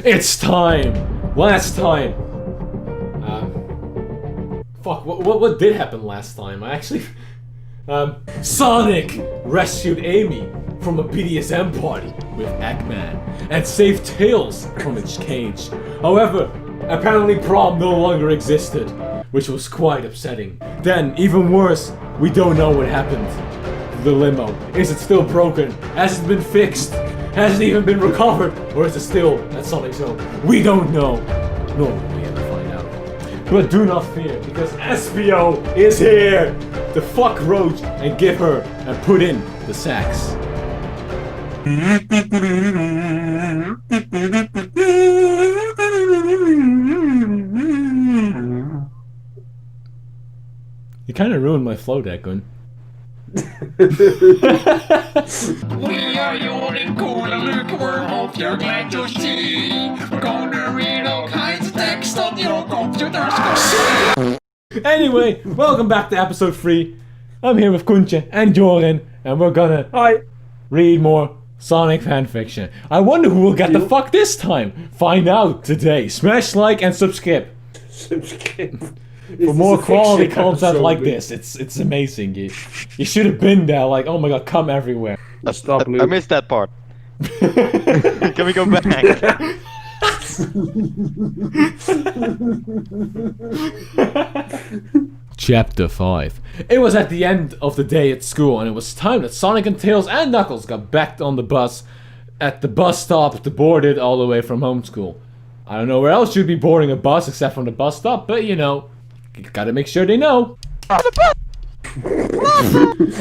It's time! Last time! Fuck, what did happen last time? I actually... Sonic rescued Amy from a BDSM party with Eggman and saved Tails from its cage. However, apparently prom no longer existed, which was quite upsetting. Then, even worse, we don't know what happened to the limo. Is it still broken? Has it been fixed? Has it even been recovered? Or is it still at Sonic's home? We don't know. Nor will we ever find out. But do not fear, because Espio is here to fuck Rouge and give her and put in the sax. You kind of ruined my flow there, Coen. We are Jorin, Coen and Luuk, we hope you're glad to see. We're gonna read all kinds of text on your computer screen. Anyway, welcome back to episode 3. I'm here with Koentje and Jorin, and we're gonna read more Sonic fanfiction. I wonder who will get the fuck this time. Find out today. Smash like and subscribe. For more quality content like this. It's amazing. You should have been there. Like, oh my god, come everywhere. Stop, Luke. I missed that part. Can we go back? Chapter 5. It was at the end of the day at school, and it was time that Sonic and Tails and Knuckles got back on the bus at the bus stop to board it all the way from home school. I don't know where else you'd be boarding a bus except from the bus stop, but you know, you gotta make sure they know.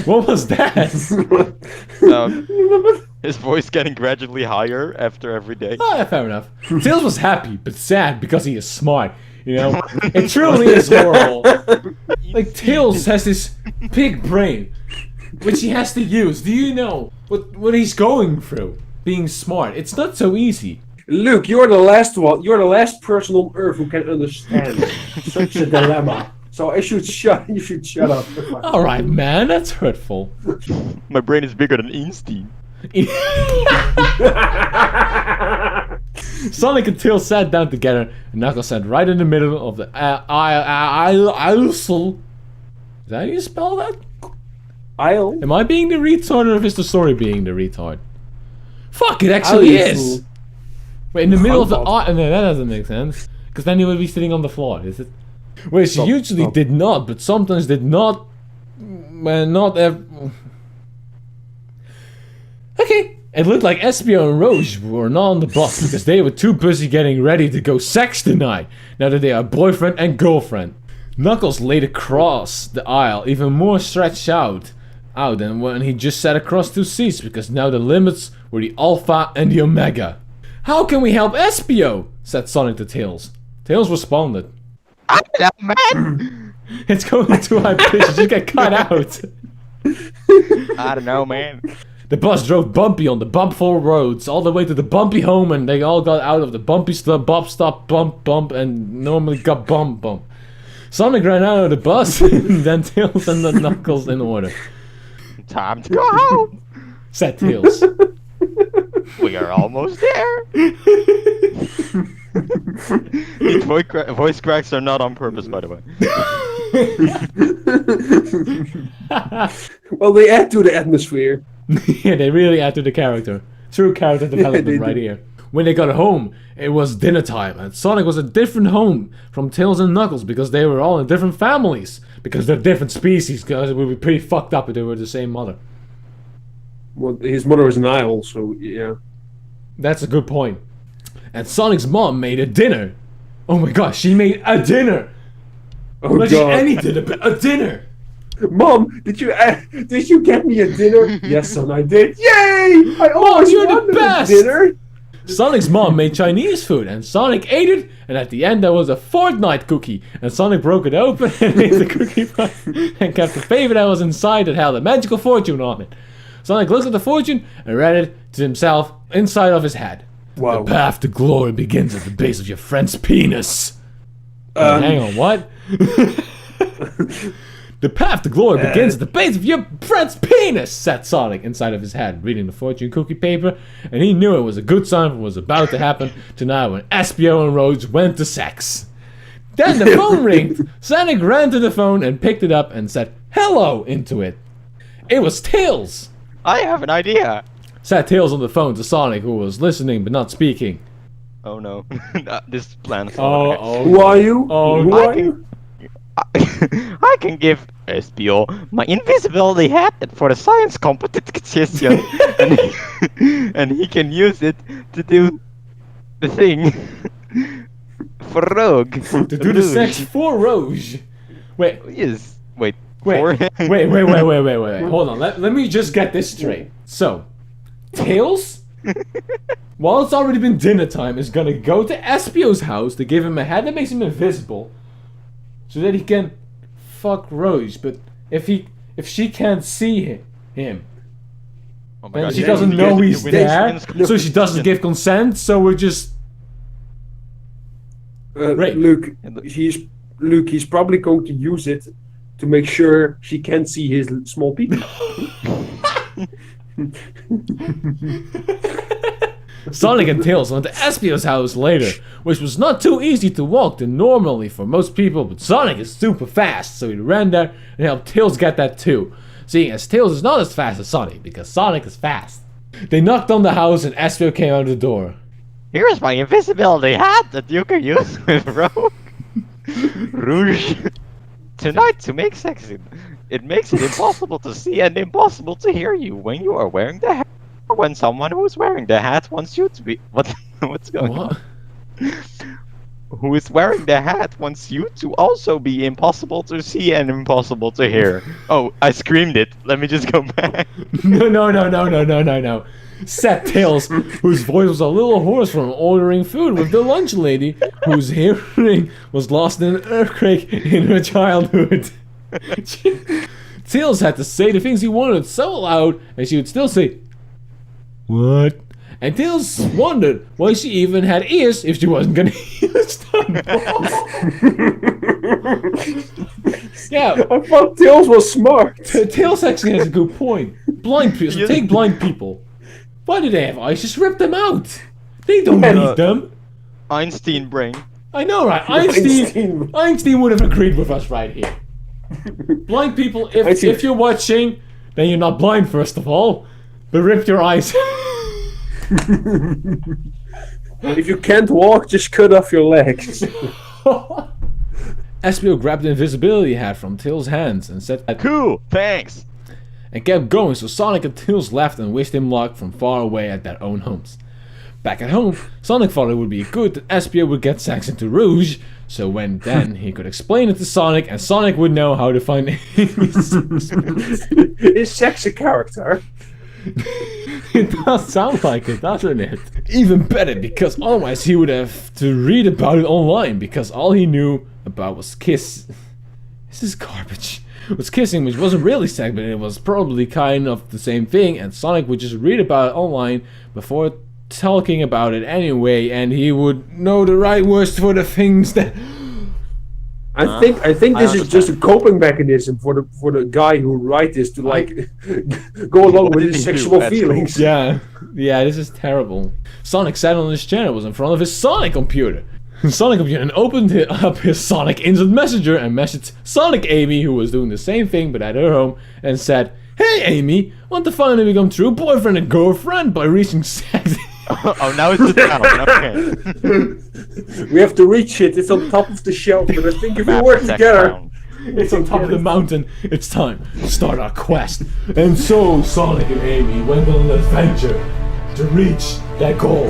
What was that? His voice getting gradually higher after every day. Oh, yeah, fair enough. Tails was happy, but sad because he is smart. You know, it truly is horrible. Like, Tails has this big brain, which he has to use. Do you know what he's going through? Being smart. It's not so easy. Luke, you're the last one. You're the last person on Earth who can understand such a dilemma. So you should shut up. All right, man, that's hurtful. My brain is bigger than Einstein. Sonic and Tails sat down together, and Knuckles sat right in the middle of the aisle. Is that how you spell that? Aisle? Am I being the retard, or is the story being the retard? Fuck, it actually is! Wait, in the middle of the aisle? No, that doesn't make sense. Because then he would be sitting on the floor, is it? Well, she usually did not, but sometimes did not. Well, not ever. Okay. It looked like Espio and Rouge were not on the bus because they were too busy getting ready to go sex tonight, now that they are boyfriend and girlfriend. Knuckles laid across the aisle, even more stretched out than when he just sat across 2 seats, because now the limits were the Alpha and the Omega. How can we help Espio? Said Sonic to Tails. Tails responded. I don't know, man. It's going too high pitch, you get cut out. I don't know, man. The bus drove bumpy on the bumpful roads all the way to the bumpy home, and they all got out of the bumpy stop, bump, and normally got bump. Sonic ran out of the bus, and then Tails and the Knuckles in order. Time to go home, said Tails. We are almost there. These voice cracks are not on purpose, by the way. Well, they add to the atmosphere. Yeah, they really add to the character. True character development right here. When they got home, it was dinner time, and Sonic was a different home from Tails and Knuckles because they were all in different families. Because they're different species, because it would be pretty fucked up if they were the same mother. Well, his mother was an owl, so yeah. That's a good point. And Sonic's mom made a dinner. Oh my gosh, she made a dinner! Oh not god. Any dinner, but a dinner! Mom, did you get me a dinner? Yes, son, I did. Yay! I always you're the wanted best! a dinner. Sonic's mom made Chinese food, and Sonic ate it, and at the end there was a Fortnite cookie, and Sonic broke it open and ate the cookie and kept the paper that was inside that held a magical fortune on it. Sonic looked at the fortune and read it to himself inside of his head. Wow. The path to glory begins at the base of your friend's penis. Hang on, what? The path to glory begins at the base of your friend's penis, said Sonic inside of his head, reading the fortune cookie paper, and he knew it was a good sign for what was about to happen tonight when Espio and Rouge went to sex. Then the phone ringed. Sonic ran to the phone and picked it up and said hello into it. It was Tails, I have an idea. said Tails on the phone to Sonic, who was listening but not speaking. Oh no, this plan. Who are you? Oh, Who are you? I can give Espio my invisibility hat for the science competition, and he can use it to do the thing for Rogue. to do the sex for Rouge. Wait, Yes. Wait. wait, For wait. Hold on, let me just get this straight. So, Tails, while it's already been dinner time, is gonna go to Espio's house to give him a hat that makes him invisible, so that he can fuck Rouge. But if she can't see him, Oh my and God, she yeah, doesn't you know get he's the there, wins- so she doesn't give consent. So we're just Right. Luke, he's probably going to use it to make sure she can't see his small penis. Sonic and Tails went to Espio's house later, which was not too easy to walk than normally for most people, but Sonic is super fast, so he ran there and helped Tails get that too, seeing as Tails is not as fast as Sonic, because Sonic is fast. They knocked on the house and Espio came out the door. Here's my invisibility hat that you can use with Rogue. Rouge. Tonight, to make sex, it makes it impossible to see and impossible to hear you when you are wearing the hat. Or when someone who is wearing the hat wants you to be. What's going on? Who is wearing the hat wants you to also be impossible to see and impossible to hear. Oh, I screamed it. Let me just go back. No. Said Tails, whose voice was a little hoarse from ordering food with the lunch lady, whose hearing was lost in an earthquake in her childhood. Tails had to say the things he wanted so loud, and she would still say, "What?" And Tails wondered why she even had ears if she wasn't gonna use them. Yeah, I thought Tails was smart. Tails actually has a good point. Blind people, so take blind people. Why do they have eyes? Just rip them out. They don't need them. Einstein brain. I know, right? Einstein would have agreed with us right here. Blind people, if you're watching, then you're not blind, first of all. But rip your eyes. If you can't walk, just cut off your legs. Espio grabbed the invisibility hat from Tails' hands and said, Cool, thanks. and kept going, so Sonic and Tails left and wished him luck from far away at their own homes. Back at home, Sonic thought it would be good that Espio would get sex into Rouge, so then he could explain it to Sonic, and Sonic would know how to find Is sex a character? It does sound like it, doesn't it? Even better, because otherwise he would have to read about it online, because all he knew about was kiss. This is garbage. Was kissing, which wasn't really sex, but it was probably kind of the same thing, and Sonic would just read about it online before talking about it anyway, and he would know the right words for the things that... I think this is just a coping mechanism for the guy who write this to go along with his sexual feelings. Yeah, this is terrible. Sonic sat on his chair and was in front of his Sonic computer. And opened up his Sonic Instant Messenger and messaged Sonic Amy, who was doing the same thing but at her home, and said, "Hey Amy, want to finally become true boyfriend and girlfriend by reaching sex?" Oh, now it's the town. Okay. We have to reach it. It's on top of the shelf, but I think if we work together, It's on top of the mountain. It's time to start our quest. And so Sonic and Amy went on an adventure to reach their goal,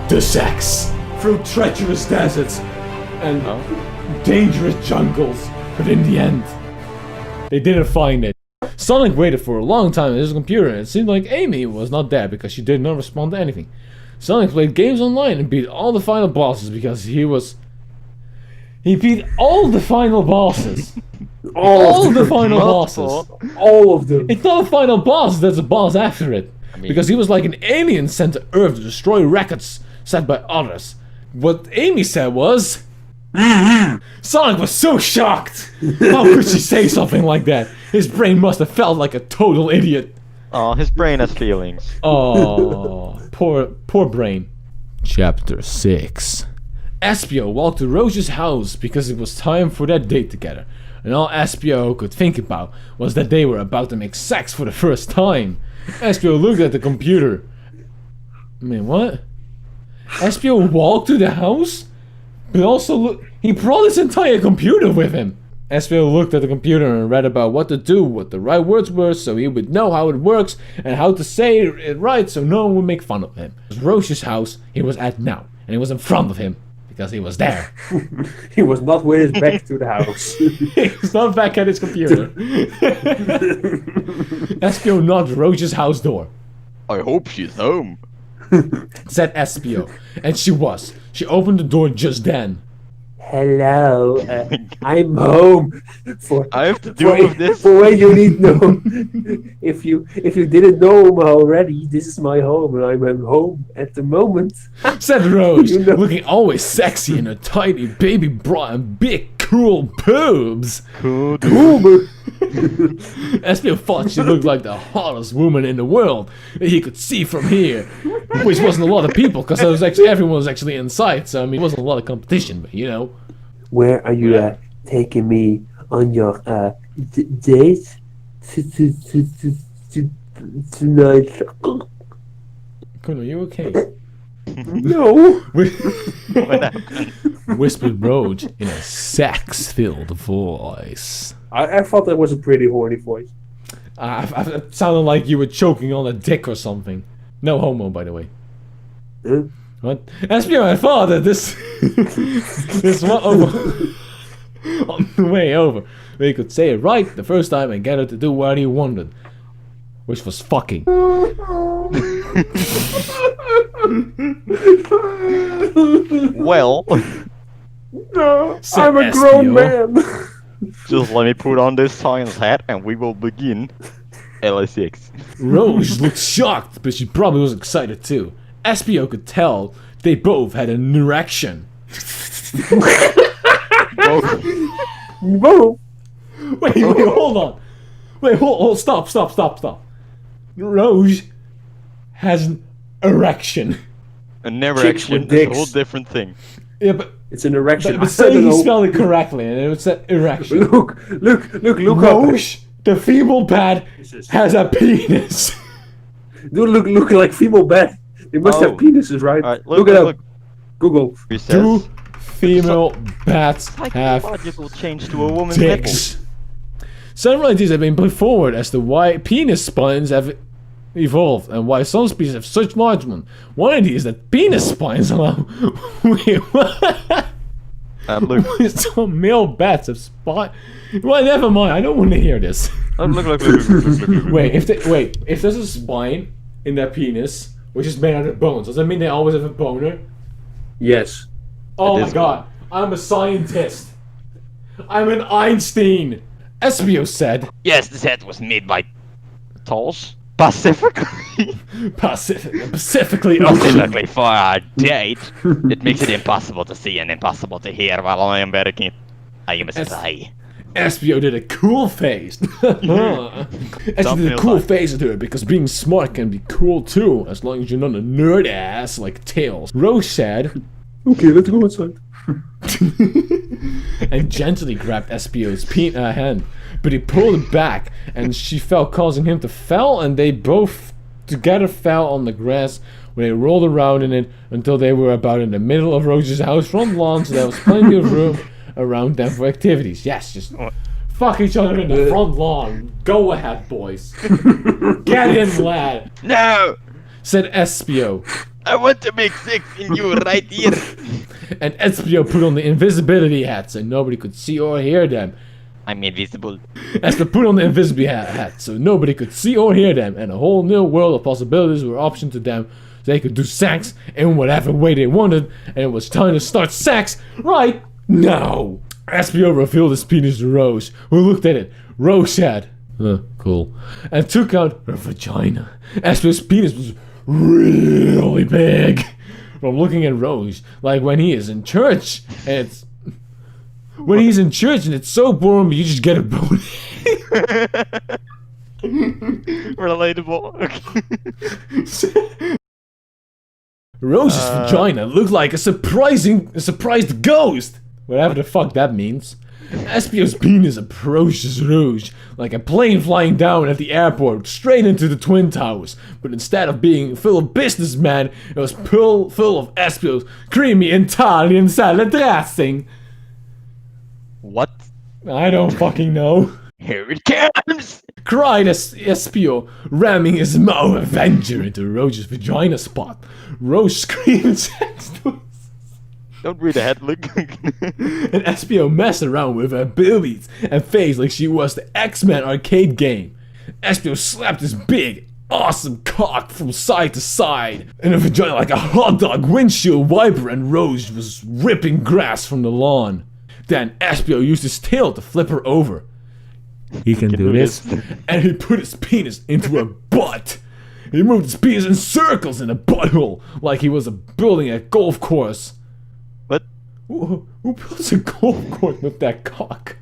the sex, through treacherous deserts and dangerous jungles. But in the end, they didn't find it. Sonic waited for a long time on his computer, and it seemed like Amy was not there because she did not respond to anything. Sonic played games online and beat all the final bosses because he beat all the final bosses. All the final bosses. all of them. It's not a final boss, there's a boss after it. Because he was like an alien sent to Earth to destroy records set by others. What Amy said was, Sonic was so shocked! How could she say something like that? His brain must have felt like a total idiot. Oh, his brain has feelings. Oh, poor brain. Chapter 6. Espio walked to Rouge's house because it was time for their date together. And all Espio could think about was that they were about to make sex for the first time. Espio looked at the computer. I mean, what? Espio walked to the house? But also, look, he brought his entire computer with him. Espio looked at the computer and read about what to do, what the right words were, so he would know how it works and how to say it right so no one would make fun of him. It was Rouge's house he was at now, and he was in front of him because he was there. He was not with his back to the house. He's not back at his computer. Espio knocked Rouge's house door. I hope she's home. Said Espio, and she was. She opened the door just then. Hello, I'm home. I have to deal with this. For when you need no. If you didn't know him already, this is my home, and I'm home at the moment. Said Rouge, You know. looking always sexy in her tiny baby bra and big cool boobs. Cool. Espio thought she looked like the hottest woman in the world that he could see from here, which wasn't a lot of people because everyone was actually inside. So I mean, it wasn't a lot of competition, but you know. Where are you taking me on your date tonight? Coen, are you okay? No. Whispered Rouge in a sex-filled voice. I thought that was a pretty horny voice. It sounded like you were choking on a dick or something. No homo, by the way. Huh? What? Espio, I thought that this one over on the way over, where he could say it right the first time and get her to do what he wanted, which was fucking. Well, No, Said I'm a grown Espio. man. just let me put on this science hat and we will begin. LSX. Rouge looked shocked, but she probably was excited too. Espio could tell they both had an erection. Whoa. Wait, hold on. Wait, stop. Rouge has an erection. A never Chicks action with is a dicks. whole different thing. Yeah, but It's an erection. but I say don't he know. spelled it correctly, and it was an erection. Look up. Rouge, the female bat, has a penis. Dude, look like female bat. They must have Oh. penises, right? Alright, look it up. Google. He Two says, female bats have psychological change to a woman's dicks. Several ideas have been put forward as to why penis spines have evolved and why some species have such large ones. One idea is that penis spines allow. Wait, what? Look, Some male bats have spines. Well, never mind. I don't want to hear this. look. Wait, if there's a spine in their penis, which is made out of bones, does that mean they always have a boner? Yes. Oh It my is god, I'm a scientist. I'm an Einstein. Espio said, Yes, this hat was made by Tolls. Specifically specifically Specifically for our date. It makes it impossible to see and impossible to hear while I am working. I am a spy. Espio did a cool face. Espio did a cool face to it because being smart can be cool too, as long as you're not a nerd ass like Tails. Rouge said, Okay, let's go inside. and gently grabbed Espio's hand, but he pulled it back, and she fell, causing him to fall, and they both together fell on the grass where they rolled around in it until they were about in the middle of Rouge's house front lawn, so there was plenty of room around them for activities. Yes, just fuck each other in the front lawn. Go ahead, boys. Get in, lad, No! said Espio. I want to make sex in you right here. And Espio put on the invisibility hat so nobody could see or hear them. I'm invisible. Espio put on the invisibility hat so nobody could see or hear them, and a whole new world of possibilities were optioned to them. They could do sex in whatever way they wanted, and it was time to start sex right now. Espio revealed his penis to Rouge, who looked at it. Rouge said, cool, and took out her vagina. Espio's penis was really big. From looking at Rouge, like when he is in church, and it's When he's in church and it's so boring, but you just get a bone. Relatable. Rouge's vagina looked like a surprised ghost. Whatever the fuck that means. Espio's penis approaches Rouge like a plane flying down at the airport straight into the Twin Towers. But instead of being full of businessmen, it was full of Espio's creamy Italian salad dressing. What? I don't fucking know. Here it comes! Cried Espio, ramming his Mao Avenger into Rouge's vagina spot. Rouge screamed sex toys. Don't read ahead, Luke. And Espio messed around with her boobies and face like she was the X-Men arcade game. Espio slapped his big, awesome cock from side to side in her vagina like a hot dog windshield wiper, and Rouge was ripping grass from the lawn. Then Espio used his tail to flip her over. He can do this. And he put his penis into her butt. He moved his penis in circles in a butthole like he was building a golf course. What? Who builds a golf course with that cock?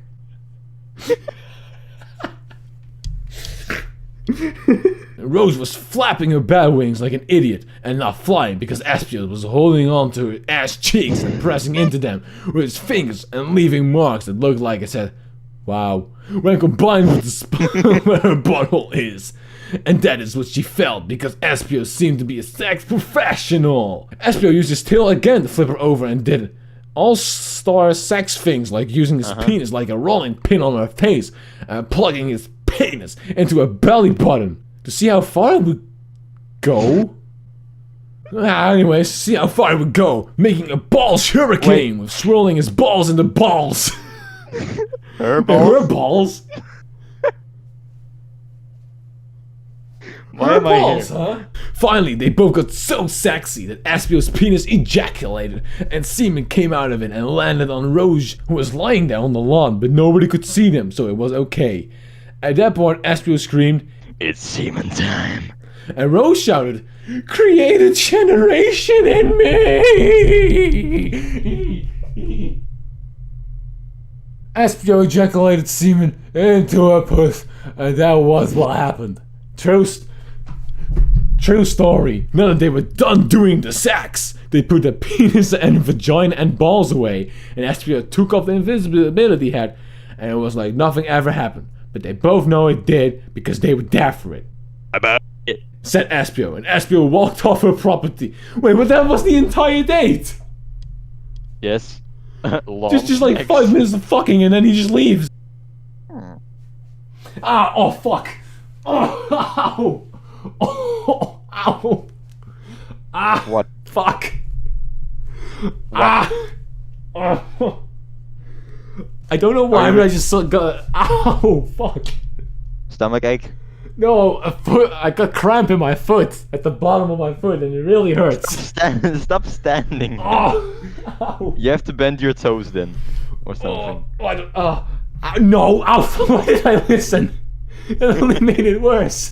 Rouge was flapping her bat wings like an idiot and not flying because Espio was holding on to her ass cheeks and pressing into them with his fingers and leaving marks that looked like it said, "Wow," when combined with the spot where her butthole is. And that is what she felt because Espio seemed to be a sex professional. Espio used his tail again to flip her over and did all-star sex things like using his penis like a rolling pin on her face and plugging his penis into a belly button to see how far it would go. Anyways, see how far it would go, making a balls hurricane with swirling his balls into balls. Her balls? Her balls? Why am I here? Huh? Finally, they both got so sexy that Espio's penis ejaculated and semen came out of it and landed on Rouge, who was lying there on the lawn, but nobody could see them, so it was okay. At that point, Espio screamed, "It's semen time." And Rouge shouted, "Create a generation in me!" Espio ejaculated semen into her puss, and that was what happened. True story. Now that they were done doing the sex, they put the penis and vagina and balls away, and Espio took off the invisibility hat, and it was like nothing ever happened. But they both know it did because they were there for it. About it. Said Espio, and Espio walked off her property. Wait, but that was the entire date! Yes. Just like sex. 5 minutes of fucking and then he just leaves. Ah, oh fuck. Oh, ow. Oh, ow. Ah, What? fuck. What? Ah. Oh. I don't know why, but I just got. Ow, fuck. Stomach ache? No, a foot. I got cramp in my foot, at the bottom of my foot, and it really hurts. Stop standing. Oh, ow. You have to bend your toes then. Or something. Oh, I don't, no, ow, why did I listen? It only made it worse.